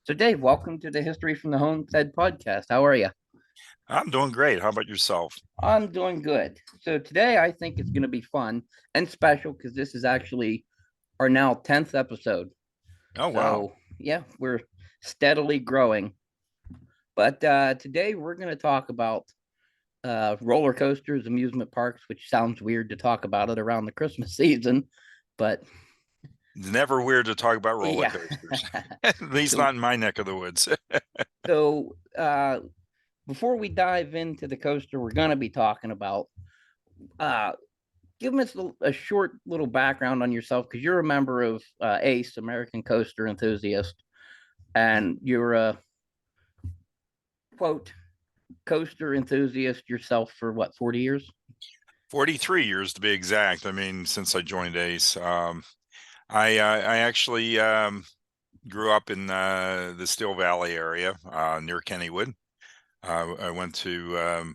So, Dave, welcome to the History from the Homestead podcast. How are you? I'm doing great. How about yourself? I'm doing good. So, today I think it's going to be fun and special because this is actually our now 10th episode. Oh, wow. So, yeah, we're steadily growing. But today we're going to talk about roller coasters, amusement parks, which sounds weird to talk about it around the Christmas season. But Never weird to talk about roller yeah. coasters, at least so, not in my neck of the woods. so, before we dive into the coaster we're going to be talking about, uh, give us a short little background on yourself because you're a member of ACE, American Coaster Enthusiast, and you're a quote coaster enthusiast yourself for what, 40 years? 43 years to be exact. I mean, since I joined ACE, I actually grew up in the Steel Valley area near Kennywood. I went to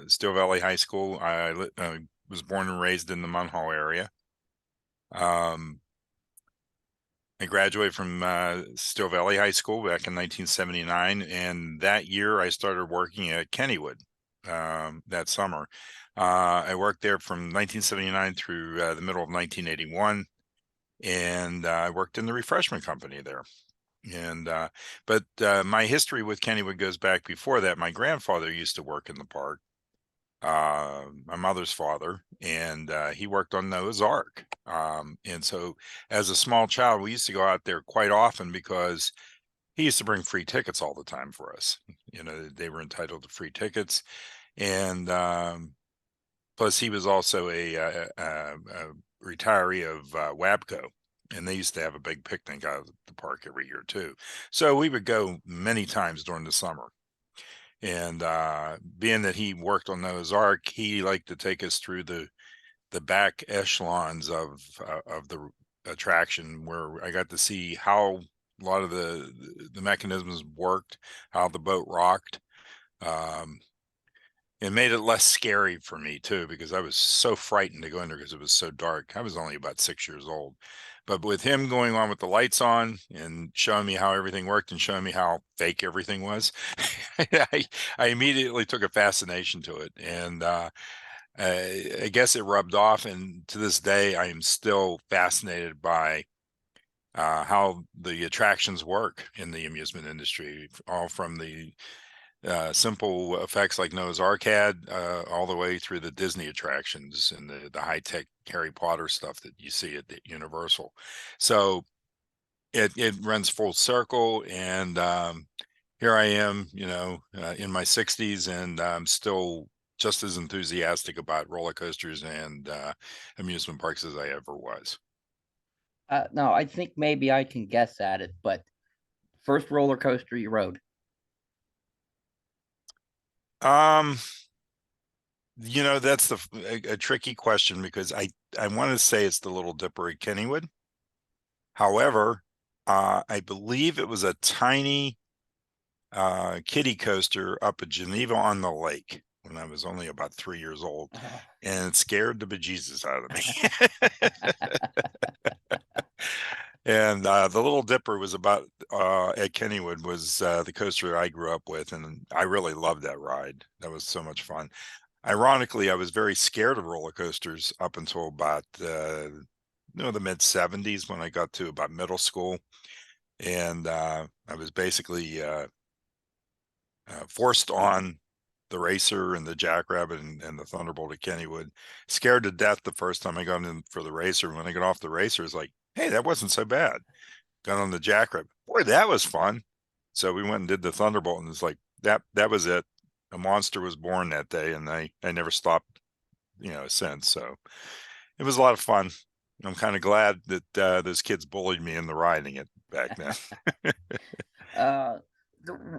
Steel Valley High School. I was born and raised in the Munhall area. Um, I graduated from Steel Valley High School back in 1979, and that year I started working at Kennywood that summer. I worked there from 1979 through the middle of 1981, and I worked in the refreshment company there. And but my history with Kennywood goes back before that. My grandfather used to work in the park, my mother's father, and he worked on Noah's Ark. And so, as a small child, we used to go out there quite often because he used to bring free tickets all the time for us. You know, they were entitled to free tickets, and plus, he was also a retiree of WABCO. And they used to have a big picnic out of the park every year too. So we would go many times during the summer. And being that he worked on Noah's Ark, he liked to take us through the back echelons of the attraction, where I got to see how a lot of the mechanisms worked, how the boat rocked. Um, it made it less scary for me too, because I was so frightened to go in there because it was so dark. I was only about 6 years old. But with him going on with the lights on and showing me how everything worked and showing me how fake everything was, I, I immediately took a fascination to it. And I guess it rubbed off. And to this day, I am still fascinated by how the attractions work in the amusement industry, all from the simple effects like Noah's Ark had, all the way through the Disney attractions and the high tech Harry Potter stuff that you see at Universal. So it runs full circle, and here I am, in my 60s, and I'm still just as enthusiastic about roller coasters and amusement parks as I ever was. No, I think maybe I can guess at it, but first roller coaster you rode? Um, that's a tricky question because I want to say it's the Little Dipper at Kennywood. However, I believe it was a tiny kiddie coaster up at Geneva on the Lake when I was only about 3 years old, Oh. and it scared the bejesus out of me. And the Little Dipper was about at Kennywood was the coaster I grew up with, and I really loved that ride. That was so much fun. Ironically, I was very scared of roller coasters up until about the mid 70s, when I got to about middle school, and I was basically forced on the racer and the jackrabbit and the thunderbolt at Kennywood. Scared to death the first time I got in for the racer. When I got off the racer, it's like, hey, that wasn't so bad. Got on the jackrabbit, boy, that was fun. So we went and did the thunderbolt, and it's like that was it. A monster was born that day, and I never stopped, since. So it was a lot of fun. I'm kind of glad that those kids bullied me into riding it back then. Uh,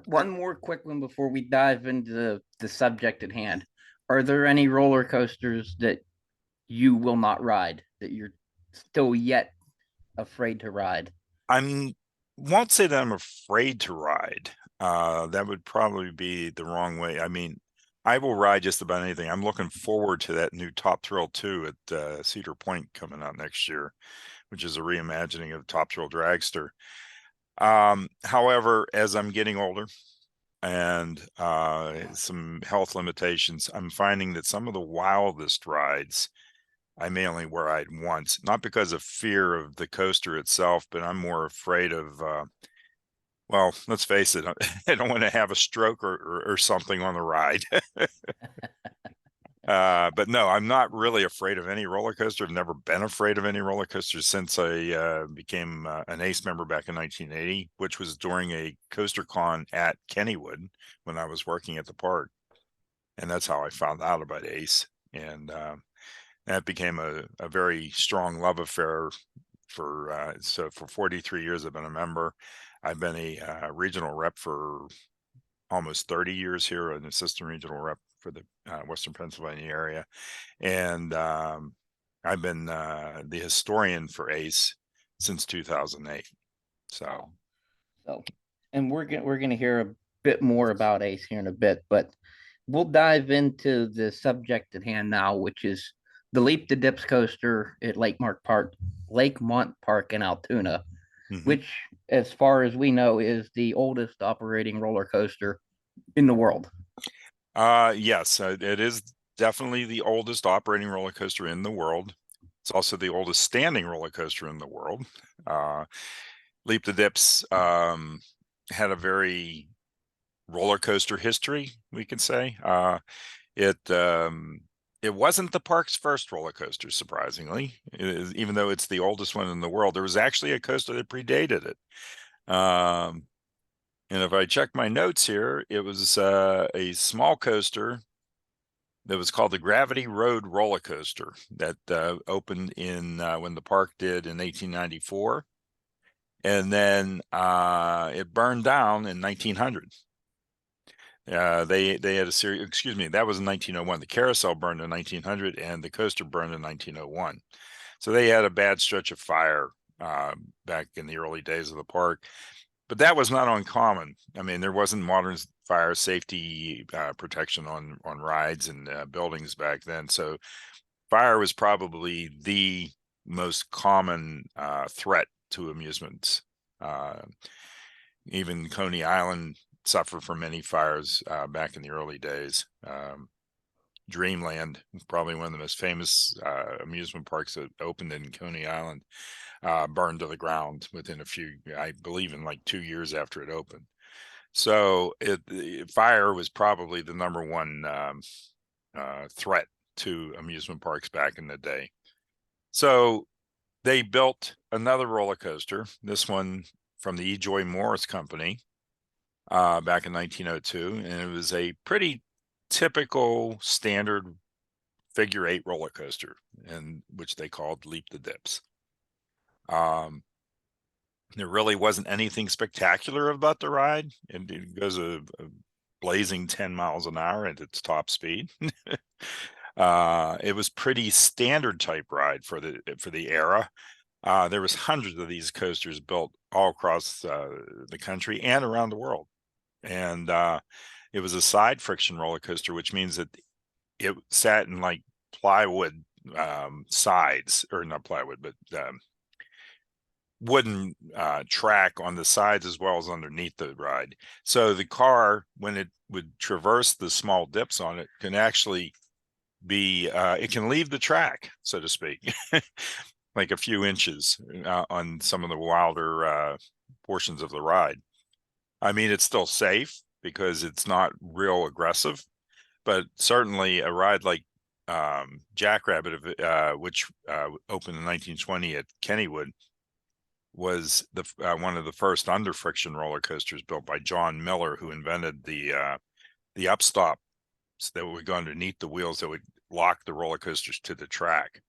One more quick one before we dive into the subject at hand. Are there any roller coasters that you will not ride that you're still yet afraid to ride? I'm won't say that I'm afraid to ride. That would probably be the wrong way. I mean, I will ride just about anything. I'm looking forward to that new Top Thrill 2 at Cedar Point coming out next year, which is a reimagining of Top Thrill Dragster. However, as I'm getting older and some health limitations, I'm finding that some of the wildest rides I may only ride once, not because of fear of the coaster itself, but I'm more afraid of, well, let's face it, I don't want to have a stroke or something on the ride. But no, I'm not really afraid of any roller coaster. I've never been afraid of any roller coasters since I became an ACE member back in 1980, which was during a coaster con at Kennywood when I was working at the park. And that's how I found out about ACE. And that became a very strong love affair so for 43 years I've been a member. I've been a regional rep for almost 30 years here, an assistant regional rep for the Western Pennsylvania area. And I've been the historian for ACE since 2008. So, And we're gonna hear a bit more about Ace here in a bit, but we'll dive into the subject at hand now, which is the Leap the Dips coaster at Lakemont Park in Altoona, which, as far as we know, is the oldest operating roller coaster in the world. Yes, it is definitely the oldest operating roller coaster in the world. It's also the oldest standing roller coaster in the world. Leap the Dips had a very roller coaster history, we can say. It wasn't the park's first roller coaster, surprisingly, even though it's the oldest one in the world. There was actually a coaster that predated it. And if I check my notes here, it was a small coaster that was called the Gravity Road Roller Coaster that opened in when the park did in 1894. And then it burned down in 1900. They had a series, excuse me, that was in 1901. The carousel burned in 1900 and the coaster burned in 1901. So they had a bad stretch of fire back in the early days of the park. But that was not uncommon. I mean, there wasn't modern fire safety protection on rides and buildings back then. So fire was probably the most common threat to amusements. Even Coney Island suffered from many fires back in the early days. Dreamland, probably one of the most famous amusement parks that opened in Coney Island, burned to the ground within I believe in like 2 years after it opened. So fire was probably the number one threat to amusement parks back in the day. So they built another roller coaster, this one from the E. Joy Morris Company, back in 1902, and it was a pretty typical standard figure eight roller coaster, and which they called Leap the Dips. There really wasn't anything spectacular about the ride, and it goes a blazing 10 miles an hour at its top speed. It was pretty standard type ride for the era. There was hundreds of these coasters built all across the country and around the world. And it was a side friction roller coaster, which means that it sat in like plywood sides, or not plywood, but wooden track on the sides as well as underneath the ride. So the car, when it would traverse the small dips on it, can actually be, it can leave the track, so to speak, like a few inches on some of the wilder portions of the ride. I mean, it's still safe because it's not real aggressive, but certainly a ride like Jackrabbit, which opened in 1920 at Kennywood, was one of the first under friction roller coasters built by John Miller, who invented the upstop that would go underneath the wheels that would lock the roller coasters to the track.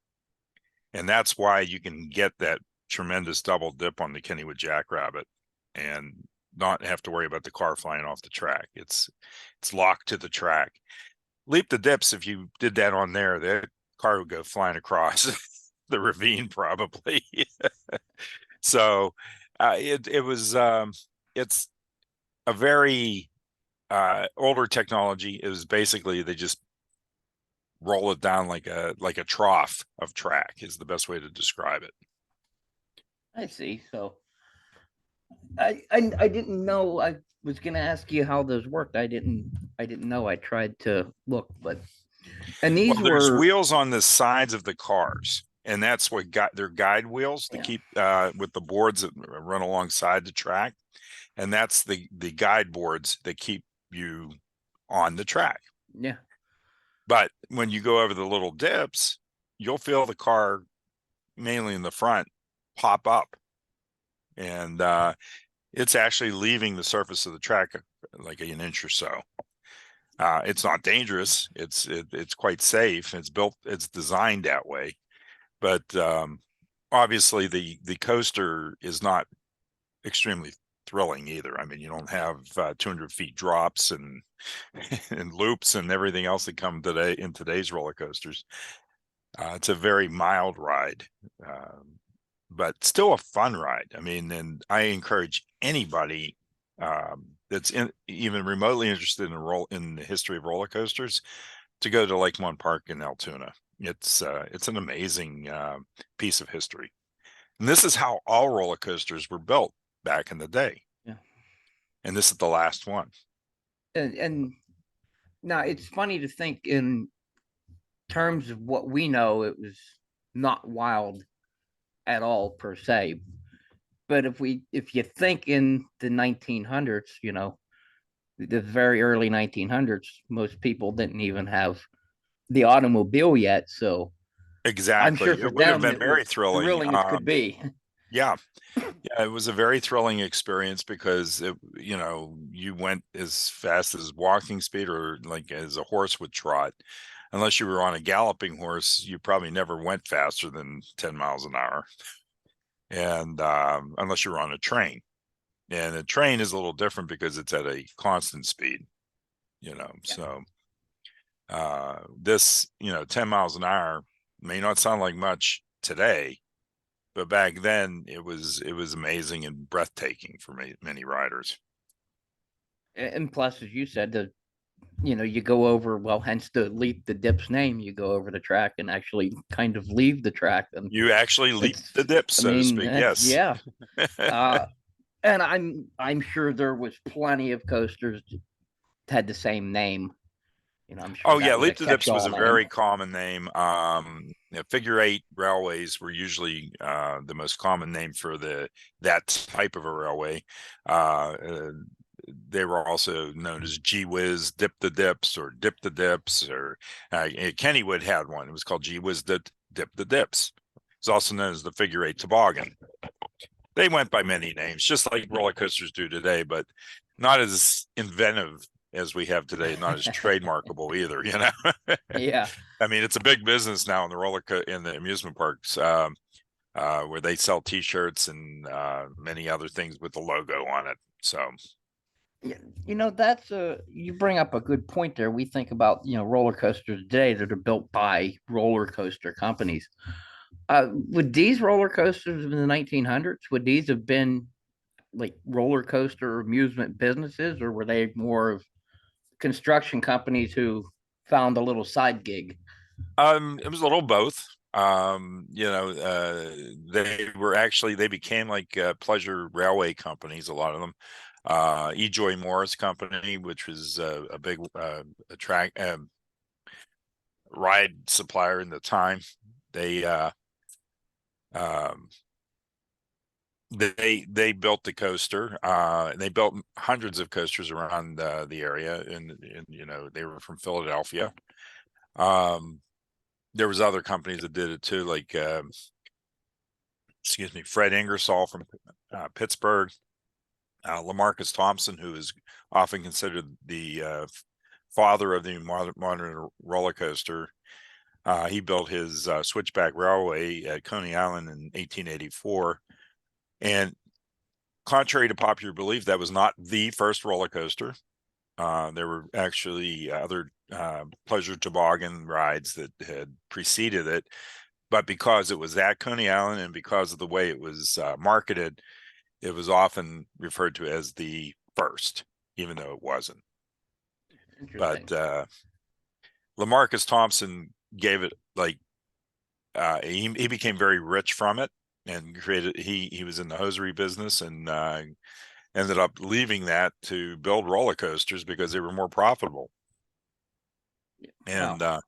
And that's why you can get that tremendous double dip on the Kennywood Jackrabbit and not have to worry about the car flying off the track. It's locked to the track. Leap the Dips, if you did that on there, the car would go flying across the ravine probably. So it was it's a very older technology. It was basically they just roll it down like a trough of track is the best way to describe it. I see. So I didn't know. I was gonna ask you how those worked. I didn't know. I tried to look, but and Well, these there's were wheels on the sides of the cars, and that's what got their guide wheels to yeah keep with the boards that run alongside the track, and that's the guide boards that keep you on the track. yeah But when you go over the little dips, you'll feel the car, mainly in the front, pop up, and it's actually leaving the surface of the track like an inch or so. It's not dangerous. It's quite safe. It's designed that way. But obviously, the coaster is not extremely thrilling either. I mean, you don't have 200 feet drops and and loops and everything else that come today in today's roller coasters. It's a very mild ride, but still a fun ride. I mean, and I encourage anybody that's even remotely interested in the history of roller coasters to go to Lakemont Park in Altoona. It's an amazing piece of history, and this is how all roller coasters were built back in the day. yeah. And this is the last one. And now it's funny to think in terms of what we know. It was not wild at all per se. But if you think in the 1900s, the very early 1900s, most people didn't even have the automobile yet. So I'm sure Exactly. for It would have them been it was very thrilling. thrilling as could be. Yeah, yeah, it was a very thrilling experience because you went as fast as walking speed or like as a horse would trot. Unless you were on a galloping horse, you probably never went faster than 10 miles an hour. And unless you were on a train. And a train is a little different because it's at a constant speed, Yeah. So this, 10 miles an hour may not sound like much today, but back then it was amazing and breathtaking for many riders. And plus, as you said, you go over, well, hence the dip's name. You go over the track and actually kind of leave the track, and You actually leap it's the dips, I so to mean speak. that's Yes. yeah. uh and I'm sure there was plenty of coasters that had the same name. I'm sure Oh that yeah, was a leap the dips was catch-all a name. very common name. Figure eight railways were usually the most common name for that type of a railway. Uh, uh, they were also known as Gee Whiz, Dip the Dips, or Dip the Dips, or Kennywood had one. It was called Gee Whiz Dip the Dips. It's also known as the figure eight toboggan. They went by many names, just like roller coasters do today, but not as inventive as we have today, not as trademarkable either. Yeah. I mean, it's a big business now in in the amusement parks, where they sell T-shirts and many other things with the logo on it. So, Yeah, that's you bring up a good point there. We think about, roller coasters today that are built by roller coaster companies. Would these roller coasters in the 1900s, would these have been like roller coaster amusement businesses, or were they more of construction companies who found a little side gig? it was a little both. They became like pleasure railway companies. A lot of them. E. Joy Morris Company, which was a big attract ride supplier in the time. They um, they built the coaster. They built hundreds of coasters around the area, and they were from Philadelphia. Um, there was other companies that did it too, like excuse me, Fred Ingersoll from Pittsburgh, Lamarcus Thompson, who is often considered the father of the modern roller coaster. He built his Switchback Railway at Coney Island in 1884. And contrary to popular belief, that was not the first roller coaster. There were actually other pleasure toboggan rides that had preceded it. But because it was at Coney Island and because of the way it was marketed, it was often referred to as the first, even though it wasn't. Interesting. But Lamarcus Thompson gave it like he became very rich from it, and created. He was in the hosiery business and ended up leaving that to build roller coasters because they were more profitable. Wow. And of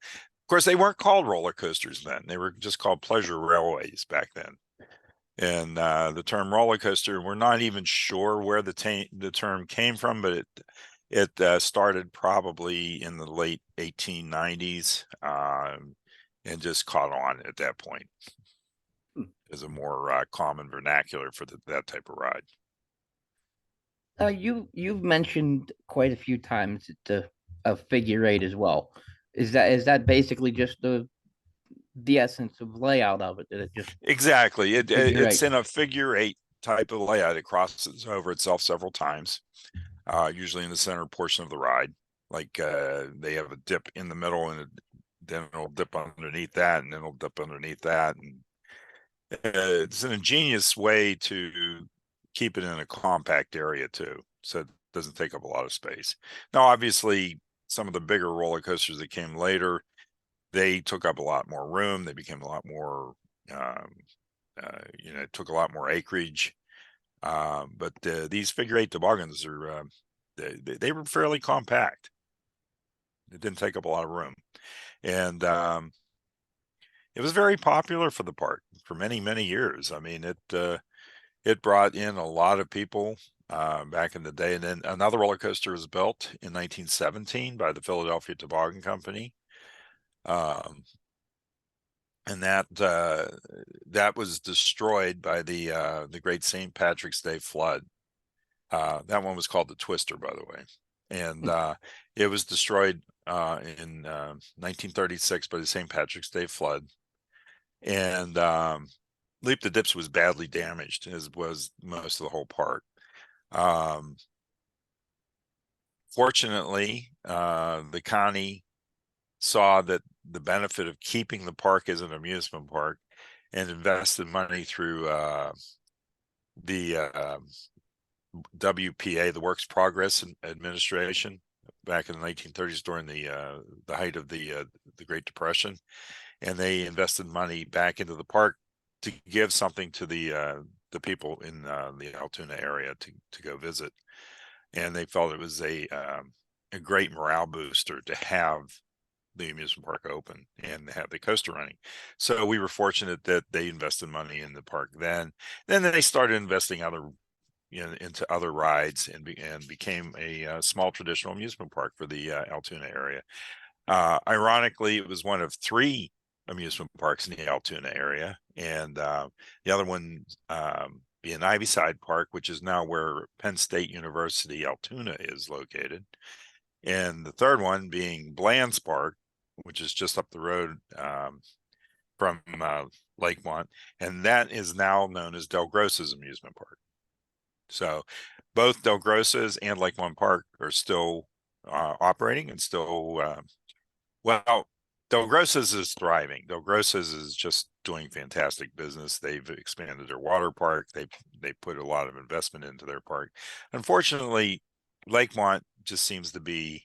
course, they weren't called roller coasters then; they were just called pleasure railways back then. And the term roller coaster, we're not even sure where the term came from, but it started probably in the late 1890s, and just caught on at that point Hmm. as a more common vernacular for that type of ride. You've mentioned quite a few times a figure eight as well. Is that basically just the essence of layout of it? That it just Exactly. figure It's eight? in a figure eight type of layout. It crosses over itself several times, usually in the center portion of the ride. Like they have a dip in the middle, and then it'll dip underneath that, and then it'll dip underneath that. And it's an ingenious way to keep it in a compact area too, so it doesn't take up a lot of space. Now, obviously, some of the bigger roller coasters that came later, they took up a lot more room. They became a lot more, um, it took a lot more acreage. But these figure eight toboggans are they were fairly compact. It didn't take up a lot of room, and it was very popular for the park for many years. I mean, it brought in a lot of people back in the day. And then another roller coaster was built in 1917 by the Philadelphia Toboggan Company. Um, and that was destroyed by the Great St. Patrick's Day flood. That one was called the Twister, by the way, and it was destroyed in 1936 by the St. Patrick's Day flood. And Leap the Dips was badly damaged, as was most of the whole park. Um, Fortunately, the county saw that the benefit of keeping the park as an amusement park and invested money through the WPA, the Works Progress Administration, back in the 1930s during the height of the Great Depression, and they invested money back into the park to give something to the people in the Altoona area to go visit. And they felt it was a great morale booster to have the amusement park open and have the coaster running. So we were fortunate that they invested money in the park then. Then they started investing into other rides and became a small traditional amusement park for the Altoona area. Ironically, it was one of three amusement parks in the Altoona area, and the other one being Ivyside Park, which is now where Penn State University Altoona is located, and the third one being Bland's Park, which is just up the road from Lakemont, and that is now known as Del Grosse's amusement park. So both Del Grosse's and Lakemont Park are still operating and still well, Del Grosse's is thriving. Del Grosse's is just doing fantastic business. They've expanded their water park. They put a lot of investment into their park. Unfortunately, Lakemont just seems to be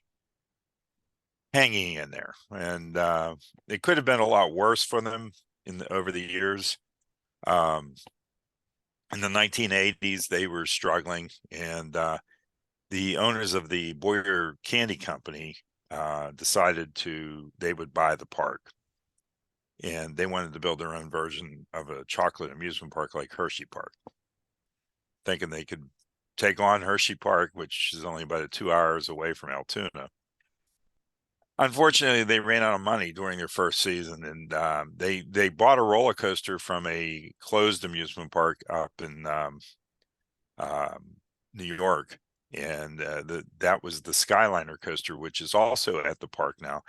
hanging in there, and it could have been a lot worse for them over the years. In the 1980s, they were struggling, and the owners of the Boyer Candy Company decided they would buy the park, and they wanted to build their own version of a chocolate amusement park like Hershey Park, thinking they could take on Hershey Park, which is only about 2 hours away from Altoona. Unfortunately, they ran out of money during their first season, and they bought a roller coaster from a closed amusement park up in New York, and that was the Skyliner coaster, which is also at the park now.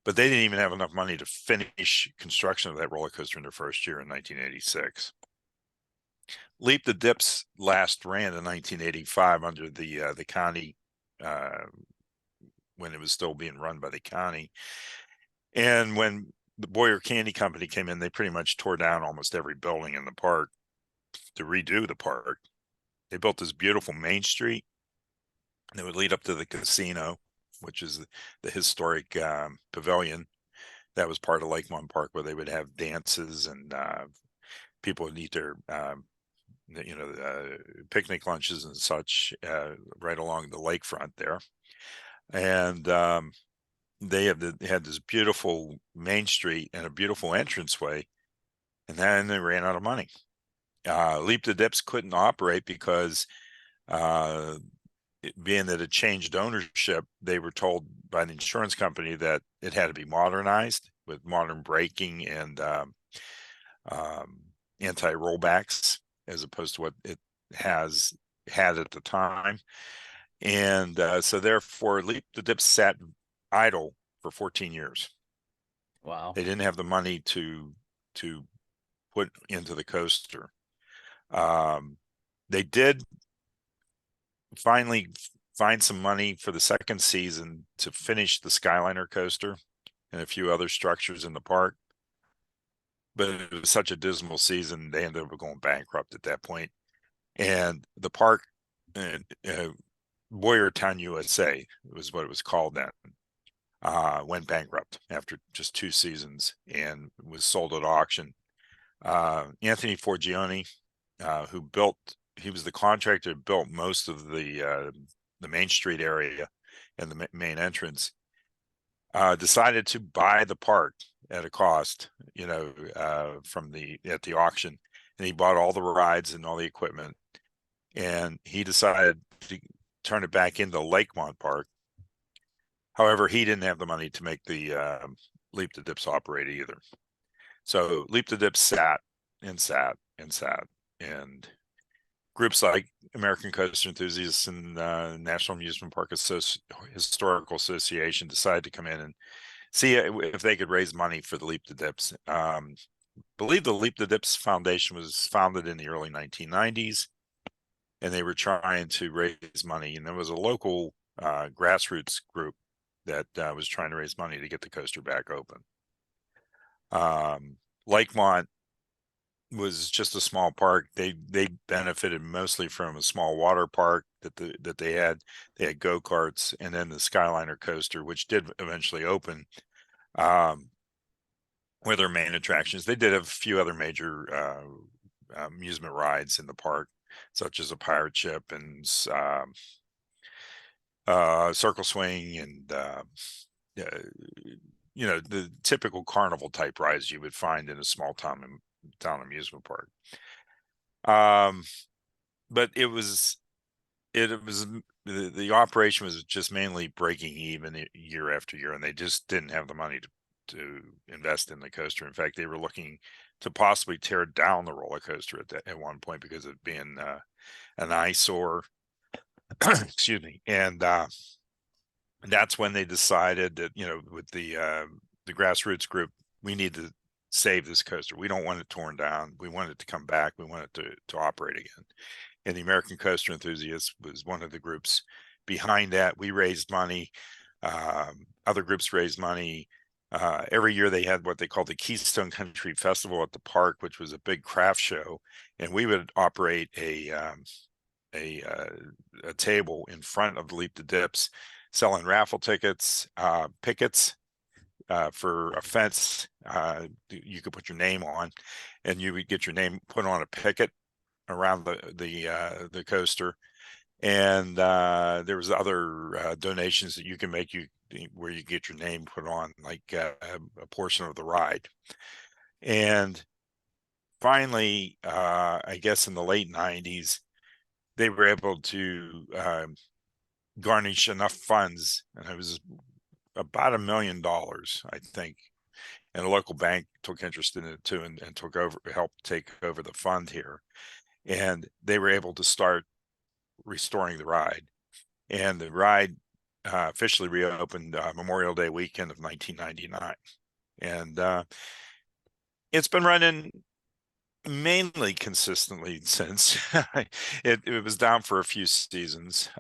But they didn't even have enough money to finish construction of that roller coaster in their first year in 1986. Leap the Dips last ran in 1985 under the county, when it was still being run by the county. And when the Boyer Candy Company came in, they pretty much tore down almost every building in the park to redo the park. They built this beautiful Main Street that would lead up to the casino, which is the historic pavilion that was part of Lakemont Park, where they would have dances and people would eat their picnic lunches and such right along the lakefront there. And they had this beautiful main street and a beautiful entranceway, and then they ran out of money. Leap the Dips couldn't operate because being that it changed ownership, they were told by the insurance company that it had to be modernized with modern braking and anti-rollbacks, as opposed to what it had at the time. And so therefore Leap the Dips sat idle for 14 years. Wow. They didn't have the money to put into the coaster. They did finally find some money for the second season to finish the Skyliner coaster and a few other structures in the park. But it was such a dismal season, they ended up going bankrupt at that point. And the park, Boyertown, USA, was what it was called then, went bankrupt after just 2 seasons and was sold at auction. Anthony Forgione, he was the contractor who built most of the Main Street area and the main entrance, decided to buy the park at a cost, at the auction, and he bought all the rides and all the equipment, and he decided to turn it back into Lakemont Park. However, he didn't have the money to make the Leap the Dips operate either. So Leap the Dips sat and sat and sat, and groups like American Coaster Enthusiasts and National Amusement Park Historical Association decided to come in and see if they could raise money for the Leap the Dips. Believe the Leap the Dips Foundation was founded in the early 1990s, and they were trying to raise money. And there was a local grassroots group that was trying to raise money to get the coaster back open. Lakemont was just a small park. They benefited mostly from a small water park that they had. They had go-karts, and then the Skyliner coaster, which did eventually open, were their main attractions. They did have a few other major amusement rides in the park, such as a pirate ship and circle swing and the typical carnival type rides you would find in a small town amusement park. But the operation was just mainly breaking even year after year, and they just didn't have the money to invest in the coaster. In fact, they were looking to possibly tear down the roller coaster at one point because of being an eyesore. Excuse me. And that's when they decided that, with the grassroots group, we need to save this coaster. We don't want it torn down. We want it to come back. We want it to operate again. And the American Coaster Enthusiasts was one of the groups behind that. We raised money. Other groups raised money. Every year they had what they called the Keystone Country Festival at the park, which was a big craft show. And we would operate a table in front of Leap the Dips, selling raffle tickets, pickets for a fence. You could put your name on, and you would get your name put on a picket around the coaster. And there was other donations that you can make where you get your name put on, like a portion of the ride. And finally, I guess in the late 90s, they were able to garnish enough funds, and it was about $1 million, I think. And a local bank took interest in it too, and helped take over the fund here. And they were able to start restoring the ride. And the ride officially reopened Memorial Day weekend of 1999. And it's been running mainly consistently since. It was down for a few seasons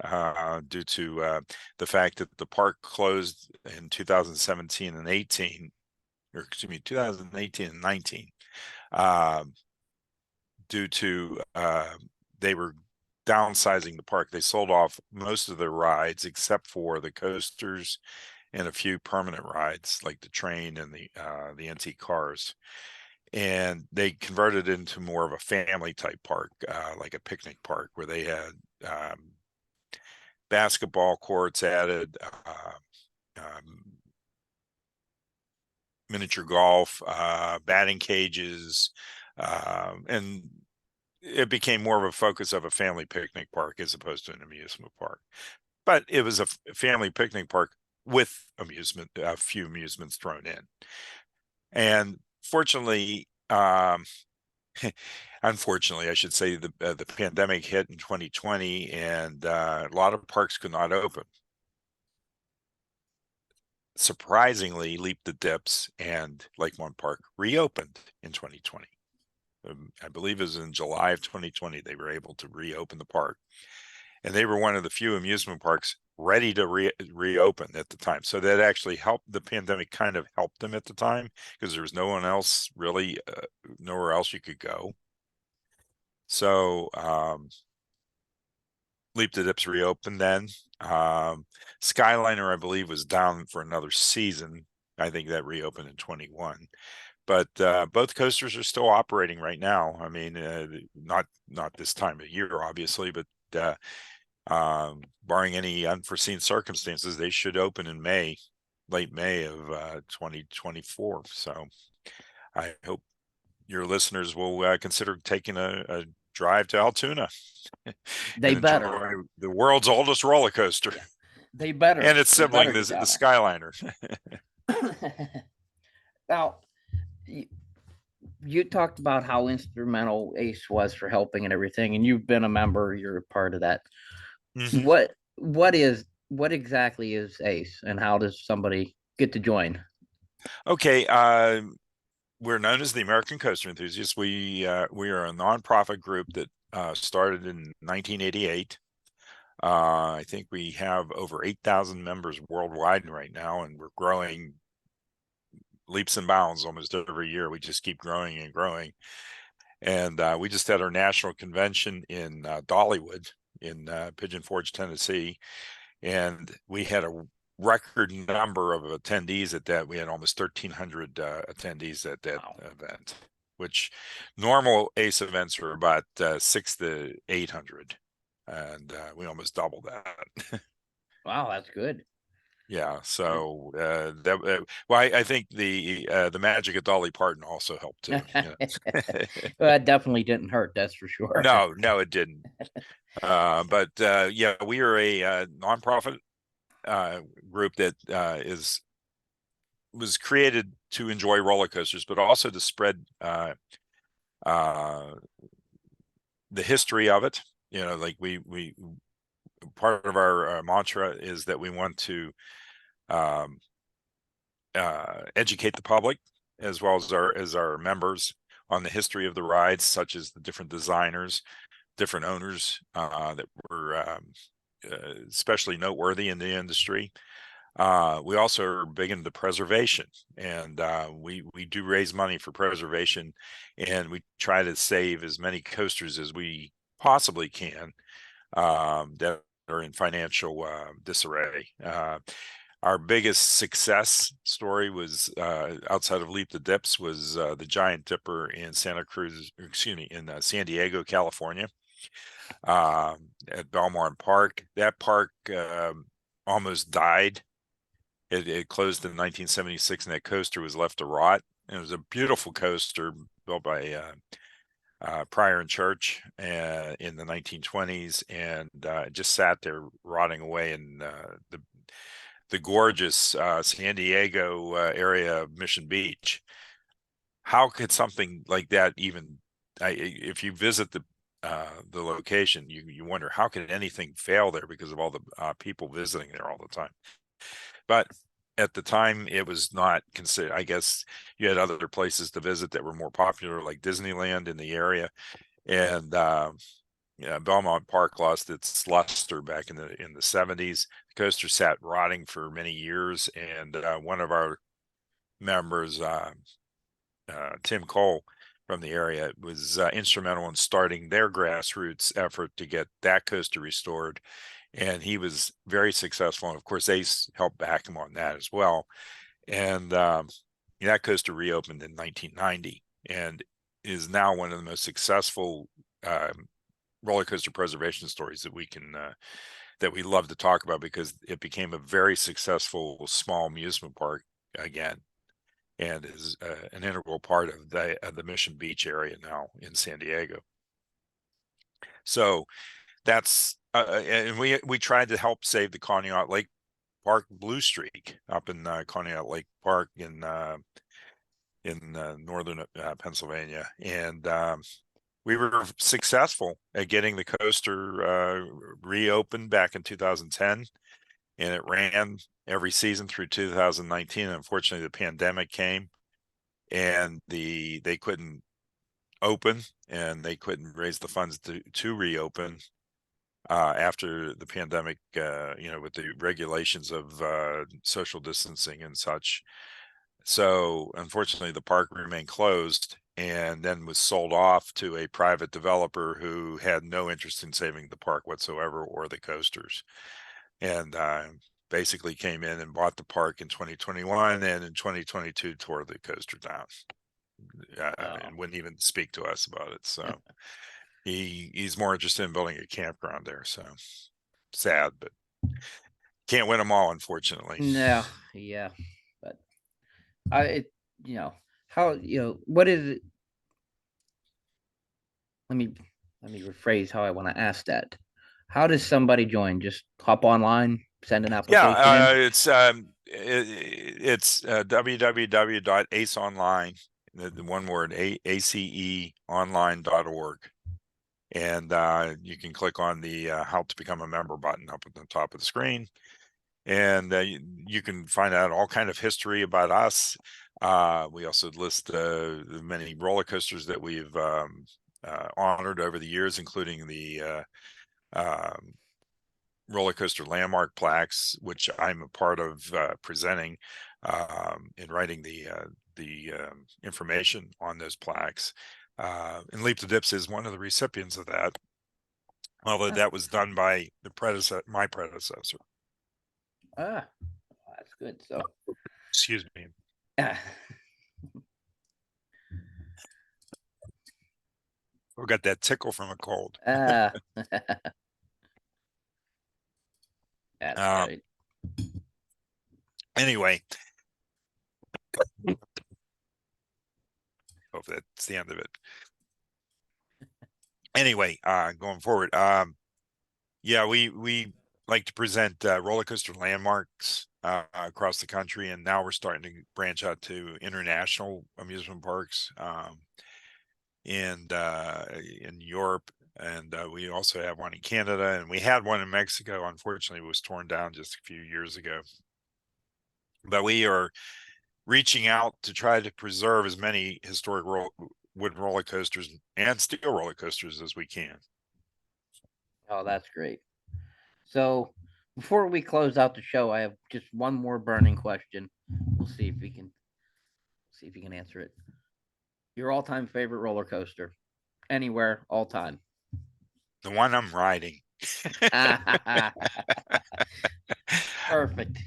due to the fact that the park closed in 2017 and 18, or excuse me, 2018 and 19, due to they were downsizing the park. They sold off most of their rides except for the coasters and a few permanent rides like the train and the antique cars. and they converted it into more of a family type park, like a picnic park, where they had basketball courts added, miniature golf, batting cages, and it became more of a focus of a family picnic park as opposed to an amusement park. But it was a family picnic park with amusement, a few amusements thrown in. And fortunately, unfortunately, I should say, the pandemic hit in 2020, and a lot of parks could not open. Surprisingly, Leap the Dips and Lakemont Park reopened in 2020. I believe it was in July of 2020 they were able to reopen the park, and they were one of the few amusement parks ready to reopen at the time. So that actually helped. The pandemic kind of helped them at the time, because there was no one else really, nowhere else you could go. So Leap the Dips reopened then. Skyliner, I believe, was down for another season. I think that reopened in 21. But both coasters are still operating right now. I mean, not this time of year, obviously, but barring any unforeseen circumstances, they should open in May, late May of 2024. So I hope your listeners will consider taking a drive to Altoona They and better. enjoy the world's oldest roller coaster They better. and its They better sibling, the get down Skyliner. there. Now, you talked about how instrumental Ace was for helping and everything, and you've been a member. You're a part of that. Mm-hmm. What exactly is Ace, and how does somebody get to join? Okay, we're known as the American Coaster Enthusiasts. We are a nonprofit group that started in 1988. I think we have over 8,000 members worldwide right now, and we're growing leaps and bounds almost every year. We just keep growing and growing. And we just had our national convention in Dollywood in Pigeon Forge, Tennessee, and we had a record number of attendees at that. We had almost 1,300 attendees at that event, which normal ACE events are about 600 to 800, and we almost doubled that. Wow, that's good. Yeah, so well, I think the magic of Dolly Parton also helped too. Well, that definitely didn't hurt, that's for sure. No, it didn't. But yeah, we are a nonprofit group that was created to enjoy roller coasters, but also to spread the history of it. Like we part of our mantra is that we want to um, educate the public as well as our members on the history of the rides, such as the different designers, different owners that were especially noteworthy in the industry. We also are big into preservation, and we do raise money for preservation, and we try to save as many coasters as we possibly can that are in financial disarray. Our biggest success story was outside of Leap the Dips was the Giant Dipper in San Diego, California, at Belmont Park. That park almost died. It closed in 1976, and that coaster was left to rot. And it was a beautiful coaster built by Pryor and Church in the 1920s, and it just sat there rotting away in the gorgeous San Diego area of Mission Beach. How could something like that even? If you visit the location, you wonder how could anything fail there because of all the people visiting there all the time. But at the time, it was not considered. I guess you had other places to visit that were more popular, like Disneyland in the area, and yeah, Belmont Park lost its luster back in the 70s. The coaster sat rotting for many years, and one of our members, Tim Cole from the area, was instrumental in starting their grassroots effort to get that coaster restored, and he was very successful. And of course, Ace helped back him on that as well. And that coaster reopened in 1990. and is now one of the most successful roller coaster preservation stories that we can that we love to talk about, because it became a very successful small amusement park again, and is an integral part of the Mission Beach area now in San Diego. So that's and we tried to help save the Conneaut Lake Park Blue Streak up in Conneaut Lake Park in northern Pennsylvania, and we were successful at getting the coaster reopened back in 2010, and it ran every season through 2019. Unfortunately, the pandemic came, and they couldn't open, and they couldn't raise the funds to reopen after the pandemic, with the regulations of social distancing and such. So unfortunately, the park remained closed, and then was sold off to a private developer who had no interest in saving the park whatsoever, or the coasters, and basically came in and bought the park in 2021, and in 2022 tore the coaster down, and wouldn't even speak to us about it. So he's more interested in building a campground there. So sad, but can't win them all, unfortunately. No, yeah, but how, what is it? Let me rephrase how I want to ask that. How does somebody join? Just hop online, send an application in. It's www.aceonline, the one word, ACE online.org. And you can click on the how to become a member button up at the top of the screen, and you can find out all kind of history about us. We also list the many roller coasters that we've honored over the years, including the roller coaster landmark plaques, which I'm a part of presenting in writing the information on those plaques. And Leap to Dips is one of the recipients of that, although that was done by my predecessor. That's good. So, Excuse me. uh, I got that tickle from a cold. that's right. Anyway, hope that's the end of it. Anyway, going forward, yeah, we like to present roller coaster landmarks across the country, and now we're starting to branch out to international amusement parks in Europe, and we also have one in Canada, and we had one in Mexico. Unfortunately, it was torn down just a few years ago. But we are reaching out to try to preserve as many historic wooden roller coasters and steel roller coasters as we can. Oh, that's great. So, before we close out the show, I have just one more burning question. We'll see if you can answer it. Your all-time favorite roller coaster, anywhere, all time. The one I'm riding. Perfect.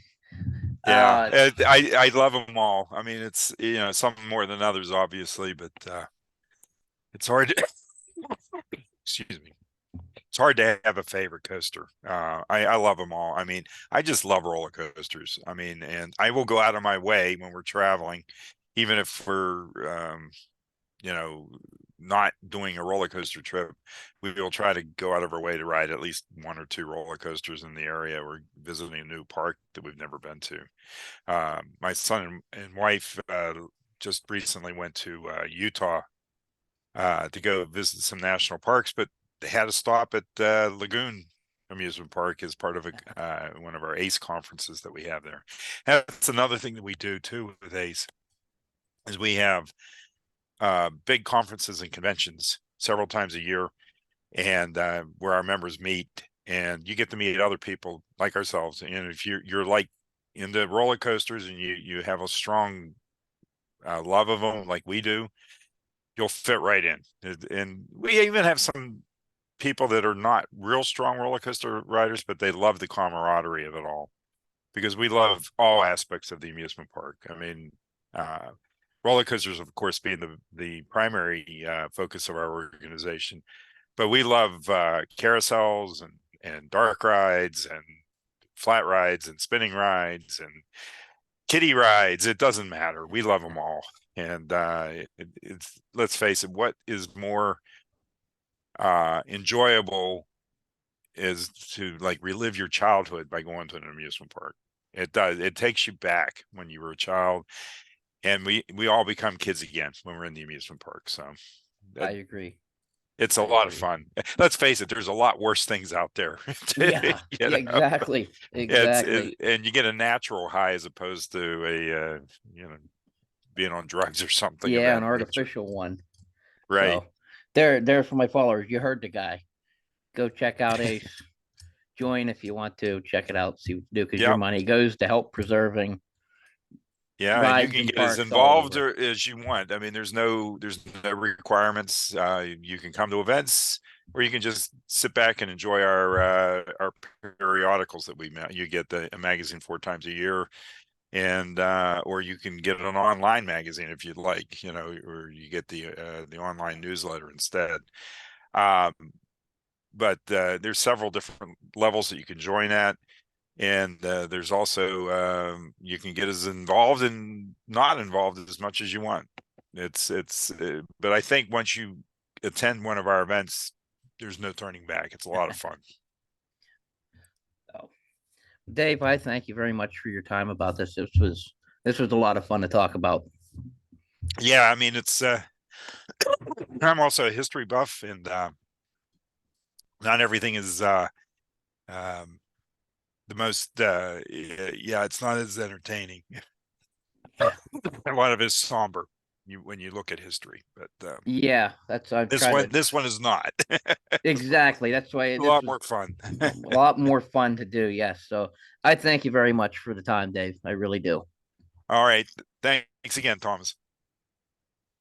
Yeah, I love them all. I mean, it's some more than others, obviously, but it's hard to excuse me. It's hard to have a favorite coaster. I love them all. I mean, I just love roller coasters. I mean, and I will go out of my way when we're traveling, even if we're not doing a roller coaster trip, we will try to go out of our way to ride at least one or two roller coasters in the area. We're visiting a new park that we've never been to. My son and wife just recently went to Utah to go visit some national parks, but they had to stop at Lagoon Amusement Park as part of one of our ACE conferences that we have there. That's another thing that we do too with ACE, is we have big conferences and conventions several times a year, and where our members meet, and you get to meet other people like ourselves. And if you're like into roller coasters and you have a strong love of them like we do, you'll fit right in. And we even have some people that are not real strong roller coaster riders, but they love the camaraderie of it all, because we love all aspects of the amusement park. I mean, roller coasters, of course, being the primary focus of our organization. But we love carousels and dark rides and flat rides and spinning rides and kiddie rides. It doesn't matter. We love them all. And it's, let's face it, what is more enjoyable is to like relive your childhood by going to an amusement park. It does. It takes you back when you were a child, and we all become kids again when we're in the amusement park. So I agree. it's a I lot of agree. fun. Let's face it, there's a lot worse things out there. Yeah, You yeah, know? exactly. Exactly. And you get a natural high as opposed to a being on drugs or something of Yeah, an that nature. artificial one. Right. So there for my followers. You heard the guy. Go check out Ace. Join if you want to. Check it out. See what to do because your Yep. money goes to help preserving Yeah, and you rides can and get as parks all involved over. as you want. I mean, there's no requirements. You can come to events, or you can just sit back and enjoy our periodicals that we you get a magazine 4 times a year, and or you can get an online magazine if you'd like, or you get the online newsletter instead. Um, but there's several different levels that you can join at. And there's also you can get as involved and not involved as much as you want. But I think once you attend one of our events, there's no turning back. It's a lot of fun. So, Dave, I thank you very much for your time about this. This was a lot of fun to talk about. Yeah, I mean, it's I'm also a history buff, and not everything is um, the most. Yeah, it's not as entertaining. A lot of it is somber when you look at history, but Yeah, that's I've tried to this one is not. exactly. That's why A this lot was more fun. a lot more fun to do. Yes. So I thank you very much for the time, Dave. I really do. All right. Thanks again, Thomas.